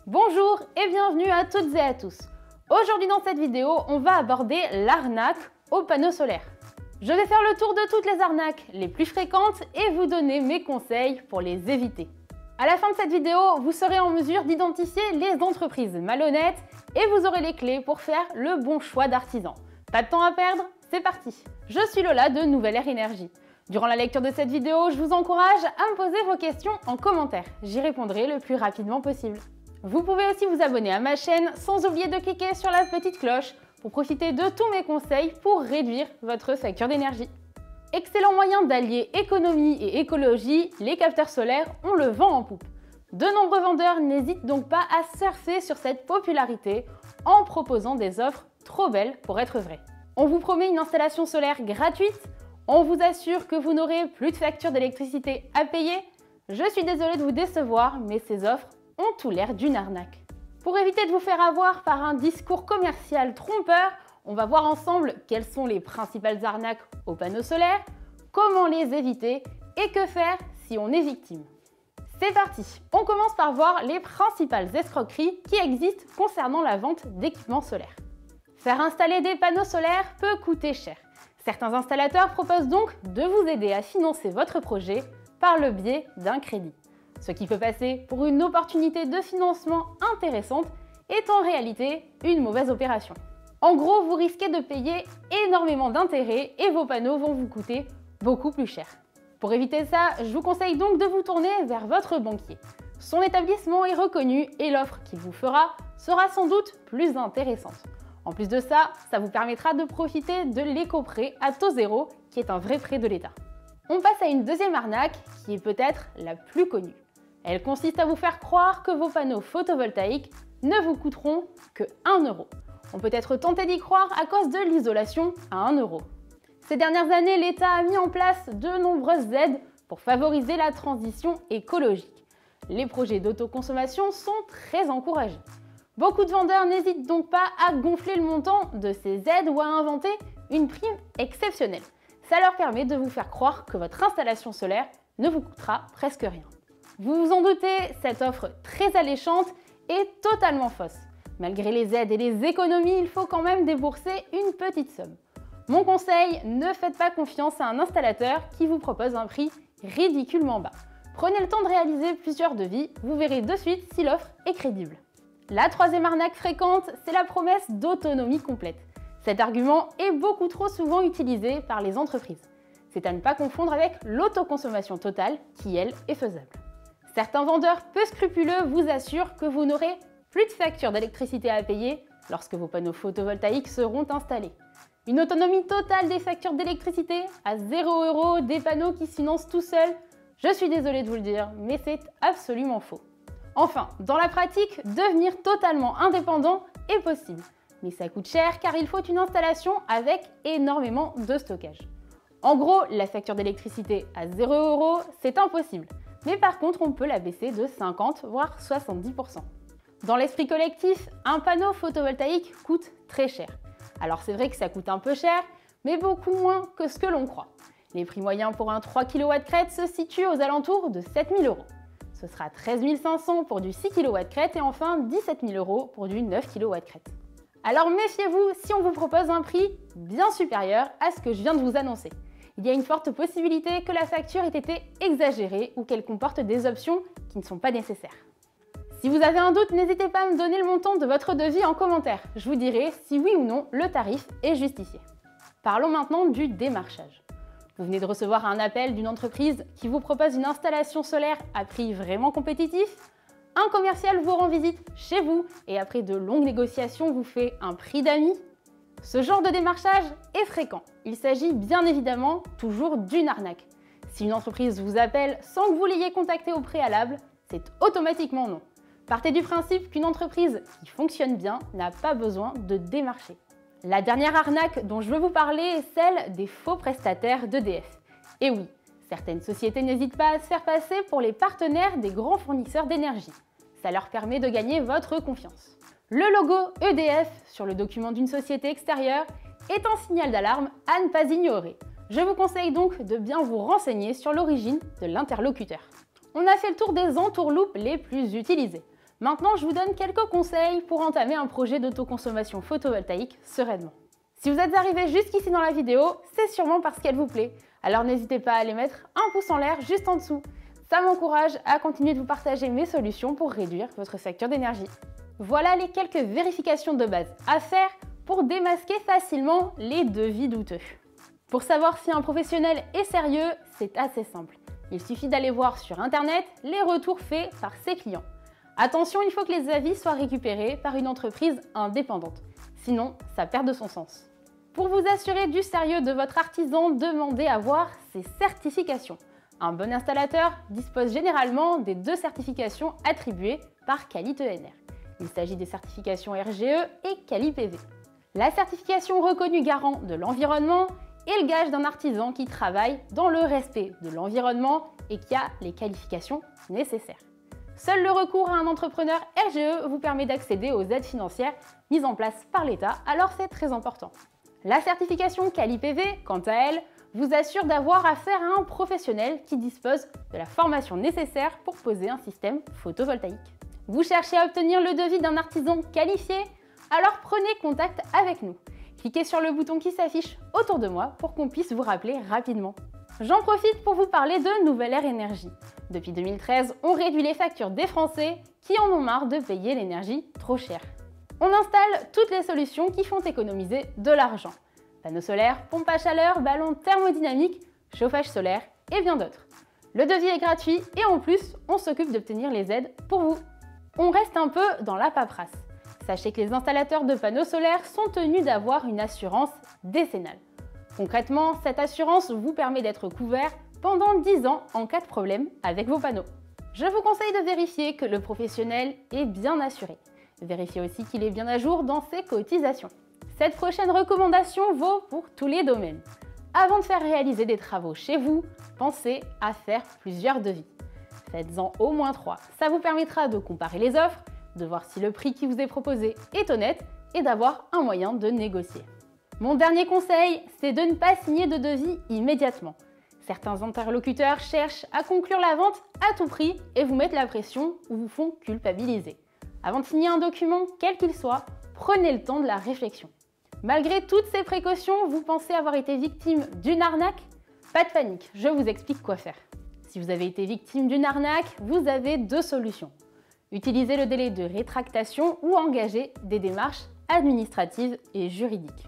Bonjour et bienvenue à toutes et à tous. Aujourd'hui dans cette vidéo, on va aborder l'arnaque aux panneaux solaires. Je vais faire le tour de toutes les arnaques les plus fréquentes et vous donner mes conseils pour les éviter. À la fin de cette vidéo, vous serez en mesure d'identifier les entreprises malhonnêtes et vous aurez les clés pour faire le bon choix d'artisan. Pas de temps à perdre, c'est parti. Je suis Lola de Nouvelle Ère Énergie. Durant la lecture de cette vidéo, je vous encourage à me poser vos questions en commentaire. J'y répondrai le plus rapidement possible. Vous pouvez aussi vous abonner à ma chaîne sans oublier de cliquer sur la petite cloche pour profiter de tous mes conseils pour réduire votre facture d'énergie. Excellent moyen d'allier économie et écologie, les capteurs solaires ont le vent en poupe. De nombreux vendeurs n'hésitent donc pas à surfer sur cette popularité en proposant des offres trop belles pour être vraies. On vous promet une installation solaire gratuite, on vous assure que vous n'aurez plus de facture d'électricité à payer. Je suis désolée de vous décevoir, mais ces offres ont tout l'air d'une arnaque. Pour éviter de vous faire avoir par un discours commercial trompeur, on va voir ensemble quelles sont les principales arnaques aux panneaux solaires, comment les éviter et que faire si on est victime. C'est parti! On commence par voir les principales escroqueries qui existent concernant la vente d'équipements solaires. Faire installer des panneaux solaires peut coûter cher. Certains installateurs proposent donc de vous aider à financer votre projet par le biais d'un crédit. Ce qui peut passer pour une opportunité de financement intéressante est en réalité une mauvaise opération. En gros, vous risquez de payer énormément d'intérêts et vos panneaux vont vous coûter beaucoup plus cher. Pour éviter ça, je vous conseille donc de vous tourner vers votre banquier. Son établissement est reconnu et l'offre qu'il vous fera sera sans doute plus intéressante. En plus de ça, ça vous permettra de profiter de l'éco-prêt à taux zéro qui est un vrai prêt de l'État. On passe à une deuxième arnaque qui est peut-être la plus connue. Elle consiste à vous faire croire que vos panneaux photovoltaïques ne vous coûteront que 1 euro. On peut être tenté d'y croire à cause de l'isolation à 1 euro. Ces dernières années, l'État a mis en place de nombreuses aides pour favoriser la transition écologique. Les projets d'autoconsommation sont très encouragés. Beaucoup de vendeurs n'hésitent donc pas à gonfler le montant de ces aides ou à inventer une prime exceptionnelle. Ça leur permet de vous faire croire que votre installation solaire ne vous coûtera presque rien. Vous vous en doutez, cette offre très alléchante est totalement fausse. Malgré les aides et les économies, il faut quand même débourser une petite somme. Mon conseil, ne faites pas confiance à un installateur qui vous propose un prix ridiculement bas. Prenez le temps de réaliser plusieurs devis, vous verrez de suite si l'offre est crédible. La troisième arnaque fréquente, c'est la promesse d'autonomie complète. Cet argument est beaucoup trop souvent utilisé par les entreprises. C'est à ne pas confondre avec l'autoconsommation totale qui, elle, est faisable. Certains vendeurs peu scrupuleux vous assurent que vous n'aurez plus de facture d'électricité à payer lorsque vos panneaux photovoltaïques seront installés. Une autonomie totale des factures d'électricité à 0 €, des panneaux qui se financent tout seuls, je suis désolée de vous le dire, mais c'est absolument faux. Enfin, dans la pratique, devenir totalement indépendant est possible. Mais ça coûte cher car il faut une installation avec énormément de stockage. En gros, la facture d'électricité à 0 €, c'est impossible. Mais par contre, on peut la baisser de 50 voire 70%. Dans l'esprit collectif, un panneau photovoltaïque coûte très cher. Alors c'est vrai que ça coûte un peu cher, mais beaucoup moins que ce que l'on croit. Les prix moyens pour un 3 kW crête se situent aux alentours de 7 000 €. Ce sera 13 500 pour du 6 kW crête et enfin 17 000 € pour du 9 kW crête. Alors méfiez-vous si on vous propose un prix bien supérieur à ce que je viens de vous annoncer. Il y a une forte possibilité que la facture ait été exagérée ou qu'elle comporte des options qui ne sont pas nécessaires. Si vous avez un doute, n'hésitez pas à me donner le montant de votre devis en commentaire. Je vous dirai si oui ou non le tarif est justifié. Parlons maintenant du démarchage. Vous venez de recevoir un appel d'une entreprise qui vous propose une installation solaire à prix vraiment compétitif. Un commercial vous rend visite chez vous et après de longues négociations vous fait un prix d'amis. Ce genre de démarchage est fréquent. Il s'agit bien évidemment toujours d'une arnaque. Si une entreprise vous appelle sans que vous l'ayez contacté au préalable, c'est automatiquement non. Partez du principe qu'une entreprise qui fonctionne bien n'a pas besoin de démarcher. La dernière arnaque dont je veux vous parler est celle des faux prestataires d'EDF. Et oui, certaines sociétés n'hésitent pas à se faire passer pour les partenaires des grands fournisseurs d'énergie. Ça leur permet de gagner votre confiance. Le logo EDF sur le document d'une société extérieure est un signal d'alarme à ne pas ignorer. Je vous conseille donc de bien vous renseigner sur l'origine de l'interlocuteur. On a fait le tour des entourloupes les plus utilisées. Maintenant, je vous donne quelques conseils pour entamer un projet d'autoconsommation photovoltaïque sereinement. Si vous êtes arrivé jusqu'ici dans la vidéo, c'est sûrement parce qu'elle vous plaît. Alors n'hésitez pas à aller mettre un pouce en l'air juste en dessous. Ça m'encourage à continuer de vous partager mes solutions pour réduire votre facture d'énergie. Voilà les quelques vérifications de base à faire pour démasquer facilement les devis douteux. Pour savoir si un professionnel est sérieux, c'est assez simple. Il suffit d'aller voir sur internet les retours faits par ses clients. Attention, il faut que les avis soient récupérés par une entreprise indépendante. Sinon, ça perd de son sens. Pour vous assurer du sérieux de votre artisan, demandez à voir ses certifications. Un bon installateur dispose généralement des 2 certifications attribuées par QualiTENR. Il s'agit des certifications RGE et QualiPV. La certification reconnue garant de l'environnement est le gage d'un artisan qui travaille dans le respect de l'environnement et qui a les qualifications nécessaires. Seul le recours à un entrepreneur RGE vous permet d'accéder aux aides financières mises en place par l'État, alors c'est très important. La certification QualiPV, quant à elle, vous assure d'avoir affaire à un professionnel qui dispose de la formation nécessaire pour poser un système photovoltaïque. Vous cherchez à obtenir le devis d'un artisan qualifié? Alors prenez contact avec nous. Cliquez sur le bouton qui s'affiche autour de moi pour qu'on puisse vous rappeler rapidement. J'en profite pour vous parler de Nouvelle Air Énergie. Depuis 2013, on réduit les factures des Français qui en ont marre de payer l'énergie trop chère. On installe toutes les solutions qui font économiser de l'argent. Panneaux solaires, pompes à chaleur, ballons thermodynamiques, chauffage solaire et bien d'autres. Le devis est gratuit et en plus, on s'occupe d'obtenir les aides pour vous. On reste un peu dans la paperasse. Sachez que les installateurs de panneaux solaires sont tenus d'avoir une assurance décennale. Concrètement, cette assurance vous permet d'être couvert pendant 10 ans en cas de problème avec vos panneaux. Je vous conseille de vérifier que le professionnel est bien assuré. Vérifiez aussi qu'il est bien à jour dans ses cotisations. Cette prochaine recommandation vaut pour tous les domaines. Avant de faire réaliser des travaux chez vous, pensez à faire plusieurs devis. Faites-en au moins 3. Ça vous permettra de comparer les offres, de voir si le prix qui vous est proposé est honnête et d'avoir un moyen de négocier. Mon dernier conseil, c'est de ne pas signer de devis immédiatement. Certains interlocuteurs cherchent à conclure la vente à tout prix et vous mettent la pression ou vous font culpabiliser. Avant de signer un document, quel qu'il soit, prenez le temps de la réflexion. Malgré toutes ces précautions, vous pensez avoir été victime d'une arnaque? Pas de panique, je vous explique quoi faire. Si vous avez été victime d'une arnaque, vous avez 2 solutions. Utilisez le délai de rétractation ou engager des démarches administratives et juridiques.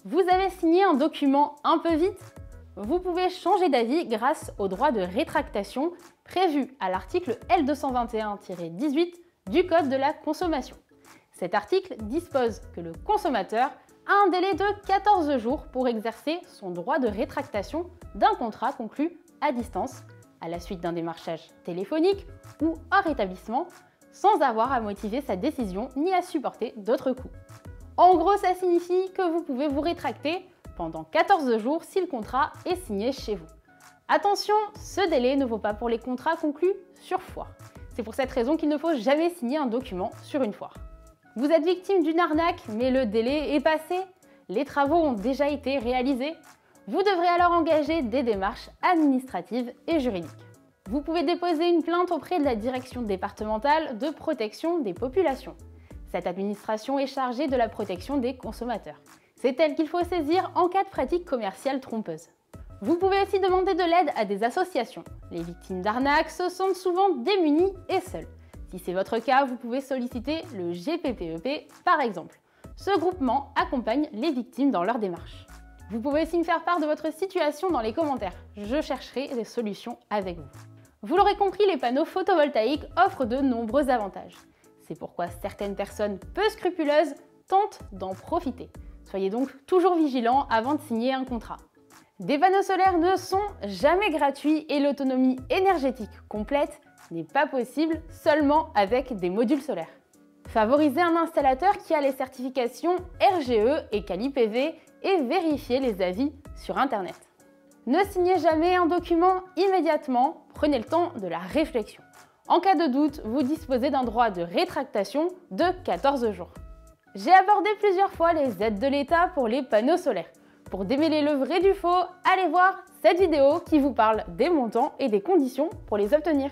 Vous avez signé un document un peu vite? Vous pouvez changer d'avis grâce au droit de rétractation prévu à l'article L221-18 du Code de la consommation. Cet article dispose que le consommateur a un délai de 14 jours pour exercer son droit de rétractation d'un contrat conclu à distance, à la suite d'un démarchage téléphonique ou hors établissement, sans avoir à motiver sa décision ni à supporter d'autres coûts. En gros, ça signifie que vous pouvez vous rétracter pendant 14 jours si le contrat est signé chez vous. Attention, ce délai ne vaut pas pour les contrats conclus sur foire. C'est pour cette raison qu'il ne faut jamais signer un document sur une foire. Vous êtes victime d'une arnaque, mais le délai est passé, les travaux ont déjà été réalisés. Vous devrez alors engager des démarches administratives et juridiques. Vous pouvez déposer une plainte auprès de la direction départementale de protection des populations. Cette administration est chargée de la protection des consommateurs. C'est elle qu'il faut saisir en cas de pratique commerciale trompeuse. Vous pouvez aussi demander de l'aide à des associations. Les victimes d'arnaques se sentent souvent démunies et seules. Si c'est votre cas, vous pouvez solliciter le GPPEP par exemple. Ce groupement accompagne les victimes dans leur démarche. Vous pouvez aussi me faire part de votre situation dans les commentaires. Je chercherai des solutions avec vous. Vous l'aurez compris, les panneaux photovoltaïques offrent de nombreux avantages. C'est pourquoi certaines personnes peu scrupuleuses tentent d'en profiter. Soyez donc toujours vigilants avant de signer un contrat. Des panneaux solaires ne sont jamais gratuits et l'autonomie énergétique complète n'est pas possible seulement avec des modules solaires. Favorisez un installateur qui a les certifications RGE et QualiPV et vérifiez les avis sur Internet. Ne signez jamais un document immédiatement, prenez le temps de la réflexion. En cas de doute, vous disposez d'un droit de rétractation de 14 jours. J'ai abordé plusieurs fois les aides de l'État pour les panneaux solaires. Pour démêler le vrai du faux, allez voir cette vidéo qui vous parle des montants et des conditions pour les obtenir.